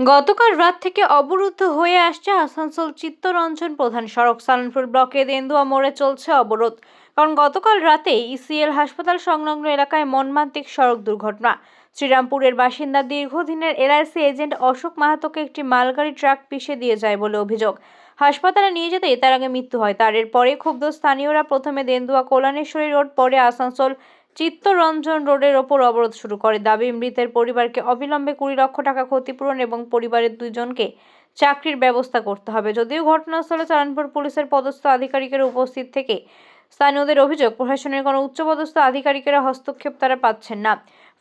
গতকাল রাত থেকে অবরুদ্ধ হয়ে আসছে আসানসোল চিত্তরঞ্জন প্রধান সড়ক। সালানপুর ব্লকের দেন্দুয়া মোড়ে চলছে অবরোধ, কারণ গতকাল রাতে ইসিএল হাসপাতাল সংলগ্ন এলাকায় মর্মান্তিক সড়ক দুর্ঘটনা। শ্রীরামপুরের বাসিন্দা দীর্ঘদিনের এলআইসি এজেন্ট অশোক মাহাতোকে একটি মালগাড়ি ট্রাক পিষে দিয়ে যায় বলে অভিযোগ। হাসপাতালে নিয়ে যেতেই তার আগে মৃত্যু হয় তার। এরপরে ক্ষুব্ধ স্থানীয়রা প্রথমে দেন্দুয়া কল্যাণেশ্বরী রোড, পরে আসানসোল চিত্তরঞ্জন রোডের ওপর অবরোধ শুরু করে। দাবি, মৃতের পরিবারকে অবিলম্বে 20 লক্ষ টাকা ক্ষতিপূরণ এবং পরিবারের 2 জনকে চাকরির ব্যবস্থা করতে হবে। যদিও ঘটনাস্থলে সালানপুর পুলিশের পদস্থ আধিকারিকেরা উপস্থিত থেকে স্থানীয়দের অভিযোগ, প্রশাসনের কোনো উচ্চপদস্থ আধিকারিকেরা হস্তক্ষেপ তারা পাচ্ছেন না।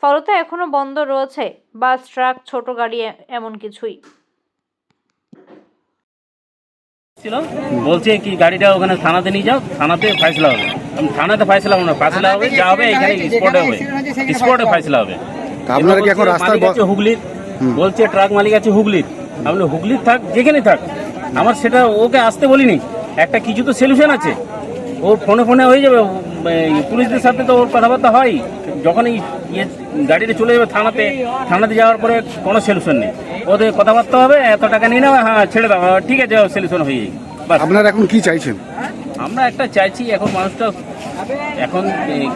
ফলত এখনো বন্ধ রয়েছে বাস, ট্রাক, ছোট গাড়ি, এমন কিছুই। বলছে কি গাড়িটা ওখানে থানাতে নিয়ে যাও, থানাতে ফয়সলা হবে। থানাতে ফয়সলা হবে না, ফয়সলা হবে যা হবে এখানে স্পটে হবে, স্পটে ফয়সলা হবে। আপনারা কি এখন রাস্তায় আছে হুগলির, বলছে ট্রাক মালিক আছে হুগলির। আপনি হুগলির থাক, যেখানে থাক, আমার সেটা ওকে আসতে বলিনি। একটা কিছু তো সলিউশন আছে, ওর ফোনে ফোনে হয়ে যাবে। পুলিশদের সাথে তো ওর কথাবার্তা হয়। যখন এই গাড়িটা চলে যাবে থানাতে, থানাতে যাওয়ার পরে কোনো সলিউশন নেই। ওদের কথাবার্তা হবে, এত টাকা নিয়ে নেওয়া, হ্যাঁ ছেড়ে দাও, ঠিক আছে, সলিউশন হয়ে যায়। আপনারা এখন কি চাইছেন? আমরা একটা চাইছি, এখন মানুষটা এখন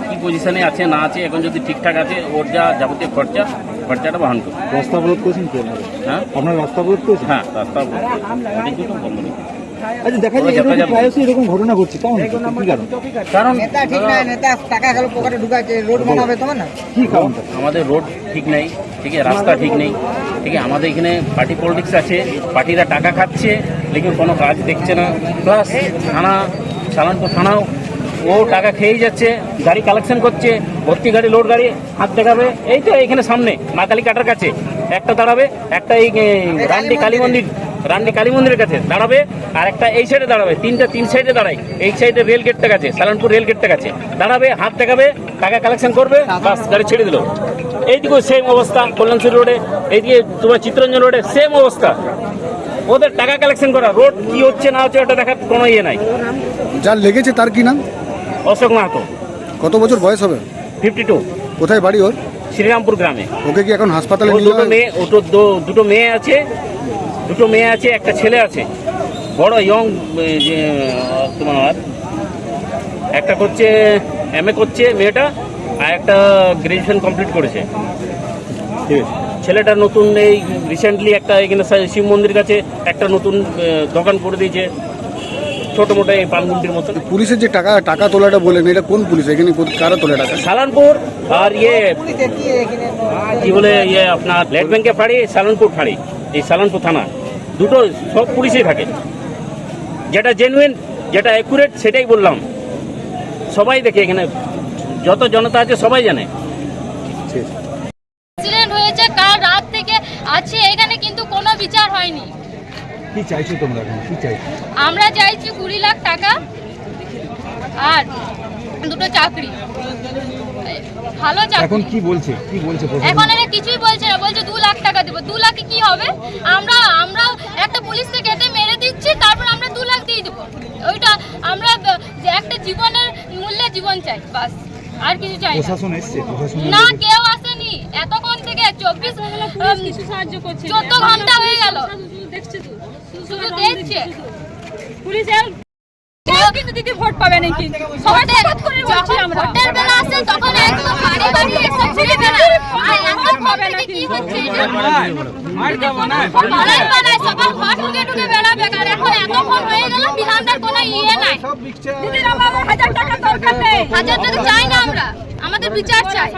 কি পজিশনে আছে না আছে, এখন যদি ঠিকঠাক আছে, ওর যা যাবতীয় খরচাটা বহন করবে। রাস্তা অবরোধ করেছেন কি? হ্যাঁ, আপনার রাস্তা অবরোধ করেছেন? হ্যাঁ, রাস্তা অনেক কিছু বন্ধ নেই। আচ্ছা, দেখা যায় এরকম ঘটনা ঘটছে, কারণ নেতা ঠিক নাই, নেতা টাকা গেল পকেটে ঢুকাচ্ছে, রোড বানাবে তোমার না কি কারণ? আমাদের রোড ঠিক নেই, ঠিক আছে, রাস্তা ঠিক নেই, ঠিক আছে। আমাদের এখানে পার্টি পলিটিক্স আছে, পার্টিরা টাকা খাচ্ছে, লেকিন কোনো কাজ দেখছে না। প্লাস থানা, সালানপুর থানাও ও টাকা খেয়েই যাচ্ছে, গাড়ি কালেকশন করছে, ভর্তি গাড়ি, লোড গাড়ি, হাত দেখাবে। এই তো এখানে সামনে মা কালী কাটার কাছে একটা দাঁড়াবে, একটা এই রান্ডি কালী মন্দিরের কাছে দাঁড়াবে, আর একটা এই সাইডে দাঁড়াবে। তিন সাইডে দাঁড়ায়। এই সাইডে রেল গেটটা কাছে, সালানপুর রেল গেটটা কাছে দাঁড়াবে, হাত দেখাবে, টাকা কালেকশন করবে, বাস গাড়ি ছেড়ে দিল। এইদিকে সেম অবস্থা, কল্যাণশ্বরী রোডে, এইদিকে তোমার চিত্তরঞ্জন রোডে সেম অবস্থা। ওদের টাকা কালেকশন করা, রোড কি হচ্ছে না হচ্ছে ওটা দেখার কোনো ইয়ে নাই। যার লেগেছে তার কি নাম? অশোক মাহাতো। কত বছর বয়স হবে? 52। কোথায় বাড়ি ওর? শ্রীরামপুর গ্রামে। ওকে কি এখন হাসপাতালে ওর নিয়ে দুটো মেয়ে, দুটো মেয়ে আছে, একটা ছেলে আছে, বড় ইয়ং, তোমার একটা করছে MA করছে মেয়েটা, আর একটা গ্রাজুয়েশন কমপ্লিট করেছে। ঠিক আছে, ছেলেটা নতুন এই রিসেন্টলি একটা এখানে শিব মন্দির কাছে একটা নতুন দোকান করে দিয়েছে, ছোট মোটো এই পানগুন্ডির মতন। পুলিশের যে টাকা তোলাটা বলেন, এটা কোন পুলিশ? এখানে কারা তোলে টাকা? সালানপুর আর কি বলে আপনার লেট ব্যাংকে ফাঁড়ি, সালানপুর ফাঁড়ি, এই সালানপুর থানা দুটো সব পুলিশই থাকে। যেটা জেনুইন, যেটা অ্যাকুরেট সেটাই বললাম। সবাই দেখে, এখানে যত জনতা আছে সবাই জানে। অ্যাক্সিডেন্ট হয়েছে কাল রাত থেকে আছে এখানে, কিন্তু কোনো বিচার হয়নি। কি চাইছো তোমরা? কি চাইছো? আমরা চাইছি 20 লাখ টাকা আর দুটো চাকরি, ভালো চাকরি। এখন কি বলছে? এখন এরা কিছুই বলছে না, বলছে 2 লাখ টাকা দেবো। 2 লাখে কি হবে? আমরা একটা পুলিশকে কেটে মেরে দিচ্ছি, তারপর আমরা 2 লাখ দিয়ে দেবো। ওইটা আমরা যে একটা জীবনের মূল্যে জীবন চাই, বাস, আর কিছু চাই না। না, কেউ আসেনি এতক্ষণ থেকে, 14 ঘন্টা হয়ে গেল, শুধু দেখছে। কেউ কিন্তু দিদি ভোট পাবে না, কিন্তু সবাই ভোট করে বলছি আমরা। ভোটের বেলা আসে তখন একদম বাড়ি বাড়ি এসে ছেড়ে দেয়, আর এখন হবে না। কি হচ্ছে এটা? বানাই সবাই ঘর ঢুকে বেড়াবে, আর এখন এত ফোন হয়ে গেল, বিধানদার কোনো ইয়ে নাই। দিদির আমার 1000 টাকা দরকার নেই, 1000 টাকা চাই না আমরা, আমাদের বিচার চাই।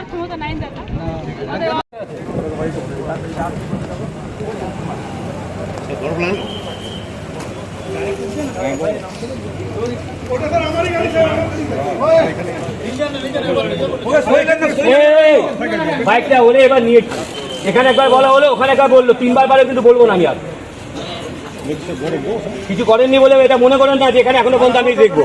বাইকটা হলে এবার নিয়ে এখানে একবার বলা হলো, ওখানে একবার বললো, 3বার বারে কিন্তু বলবো না আমি আর। কিছু করেননি বলে এটা মনে করেন না যে এখানে এখনো পর্যন্ত আমি দেখবো।